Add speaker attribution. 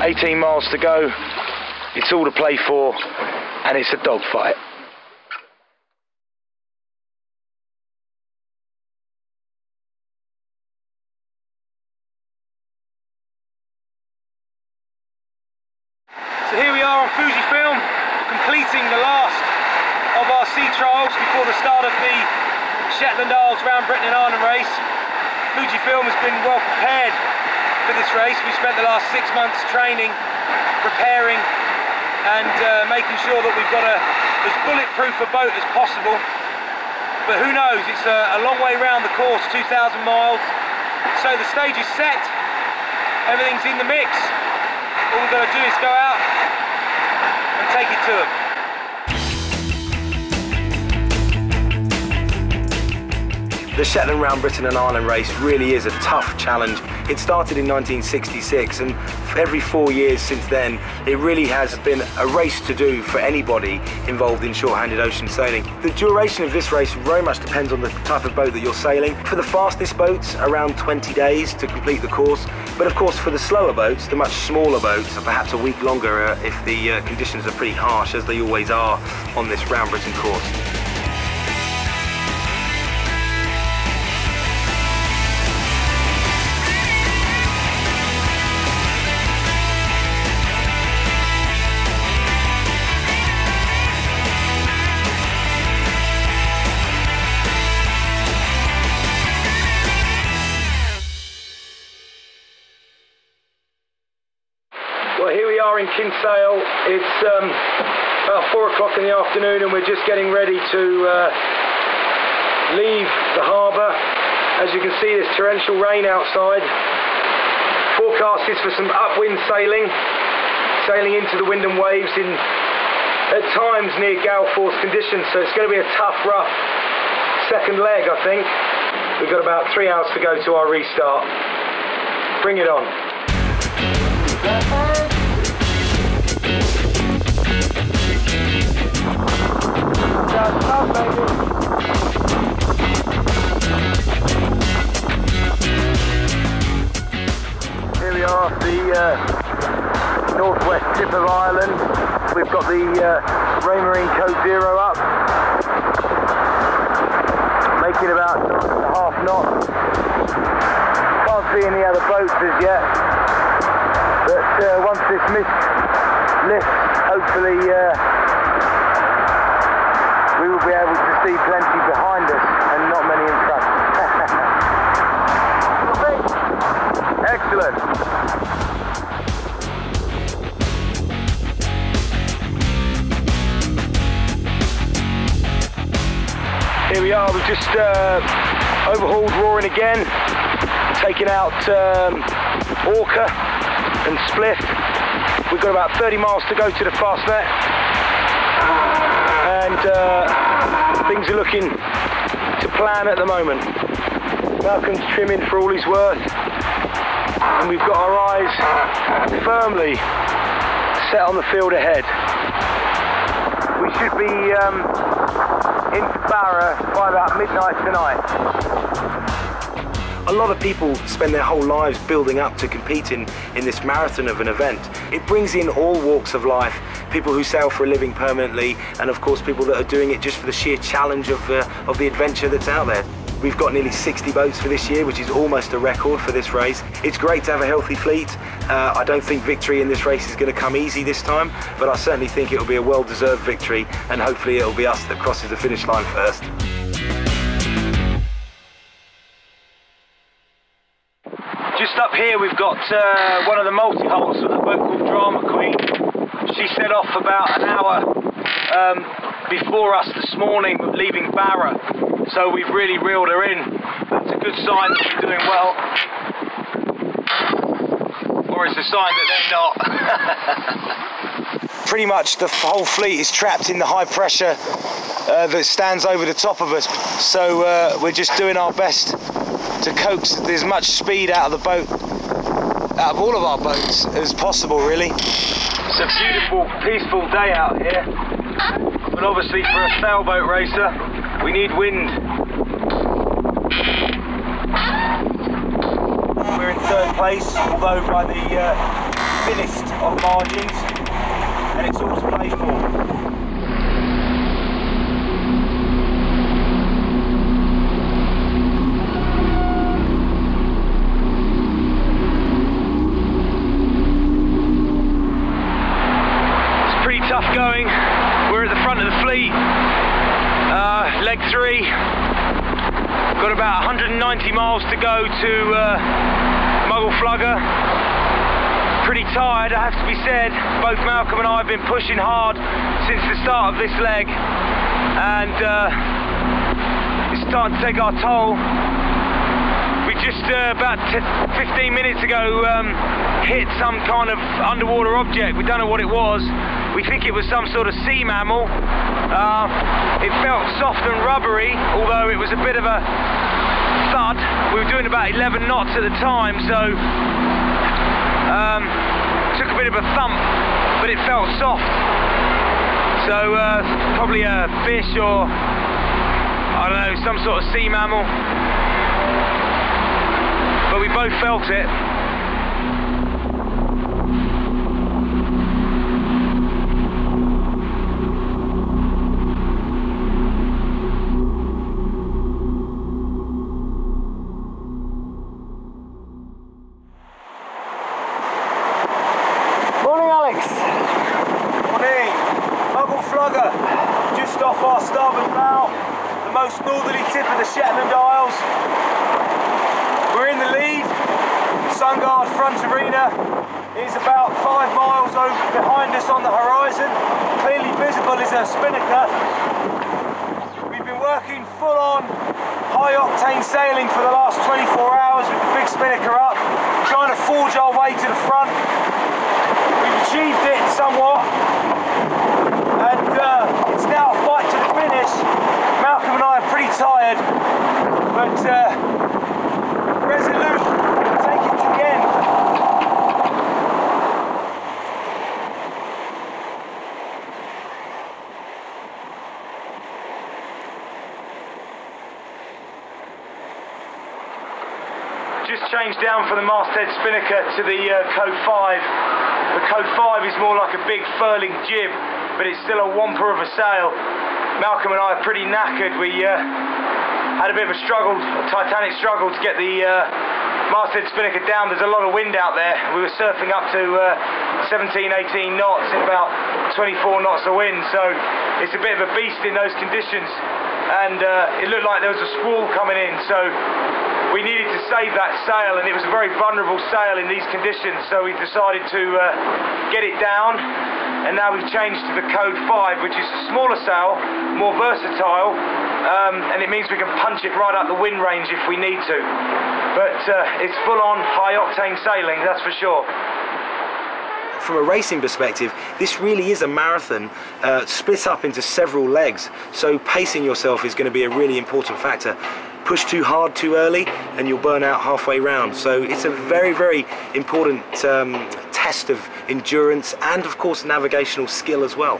Speaker 1: 18 miles to go. It's all to play for, and it's a dogfight. So here we are on Fujifilm, completing the last of our sea trials before the start of the Shetland Isles round Britain and Ireland race. Fujifilm has been well prepared for this race. We spent the last 6 months training, preparing and making sure that we've got as bulletproof a boat as possible. But who knows, it's a long way round the course, 2,000 miles. So the stage is set, everything's in the mix. All we've got to do is go out and take it to them. The Shetland Round Britain and Ireland race really is a tough challenge. It started in 1966, and every 4 years since then, it really has been a race to do for anybody involved in short-handed ocean sailing. The duration of this race very much depends on the type of boat that you're sailing. For the fastest boats, around 20 days to complete the course. But of course, for the slower boats, the much smaller boats, perhaps a week longer if the conditions are pretty harsh, as they always are on this Round Britain course. Well, here we are in Kinsale. It's about 4 o'clock in the afternoon, and we're just getting ready to leave the harbour. As you can see, there's torrential rain outside. Forecast is for some upwind sailing into the wind and waves in, at times, near gale force conditions. So it's going to be a tough, rough second leg, I think. We've got about 3 hours to go to our restart. Bring it on. Here we are off the northwest tip of Ireland. We've got the Raymarine Code Zero up, making about 9.5 knots. Can't see any other boats as yet, but once this mist lifts, hopefully we will be able to see plenty behind us and not many in front. Excellent. Here we are, we've just overhauled Roaring again, taking out Orca and Split. We've got about 30 miles to go to the Fastnet, and things are looking to plan at the moment. Malcolm's trimming for all he's worth, and we've got our eyes firmly set on the field ahead. We should be into Barra by about midnight tonight. A lot of people spend their whole lives building up to competing in this marathon of an event. It brings in all walks of life, people who sail for a living permanently, and of course people that are doing it just for the sheer challenge of the adventure that's out there. We've got nearly 60 boats for this year, which is almost a record for this race. It's great to have a healthy fleet. I don't think victory in this race is going to come easy this time, but I certainly think it'll be a well-deserved victory, and hopefully it'll be us that crosses the finish line first. Just up here we've got one of the multi-hulls of the boat called Drama Queen. She set off about an hour before us this morning, leaving Barra. So we've really reeled her in. That's a good sign that we're doing well. Or it's a sign that they're not. Pretty much the whole fleet is trapped in the high pressure that stands over the top of us. So we're just doing our best to coax as much speed out of the boat, out of all of our boats as possible, really. It's a beautiful, peaceful day out here. But obviously for a sailboat racer, we need wind. We're in third place, although by the thinnest of margins, and it's all to play for. Tough going. We're at the front of the fleet, leg 3. Got about 190 miles to go to Flugger. Pretty tired, it has to be said. Both Malcolm and I have been pushing hard since the start of this leg, and it's starting to take our toll. We just about 15 minutes ago hit some kind of underwater object. We don't know what it was. We think it was some sort of sea mammal. It felt soft and rubbery, although it was a bit of a thud. We were doing about 11 knots at the time, so took a bit of a thump, but it felt soft. So probably a fish or, I don't know, some sort of sea mammal. But we both felt it. Flugger, just off our starboard bow, the most northerly tip of the Shetland Isles. We're in the lead. Sunguard front arena is about 5 miles over behind us on the horizon. Clearly visible is a spinnaker. We've been working full on high octane sailing for the last 24 hours with the big spinnaker up, trying to forge our way to the front. We've achieved it somewhat. And it's now a fight to the finish. Malcolm and I are pretty tired, but resolute to take it to the end. Just changed down from the masthead spinnaker to the Code 5. The Code 5 is more like a big furling jib, but it's still a whomper of a sail. Malcolm and I are pretty knackered. We had a bit of a struggle, a titanic struggle to get the masthead spinnaker down. There's a lot of wind out there. We were surfing up to 17, 18 knots in about 24 knots of wind, so it's a bit of a beast in those conditions. And it looked like there was a squall coming in, so we needed to save that sail, and it was a very vulnerable sail in these conditions, so we decided to get it down. And now we've changed to the Code 5, which is a smaller sail, more versatile, and it means we can punch it right up the wind range if we need to. But it's full-on high-octane sailing, that's for sure. From a racing perspective, this really is a marathon split up into several legs, so pacing yourself is going to be a really important factor. Push too hard too early and you'll burn out halfway round, so it's a very, very important test of endurance and of course navigational skill as well.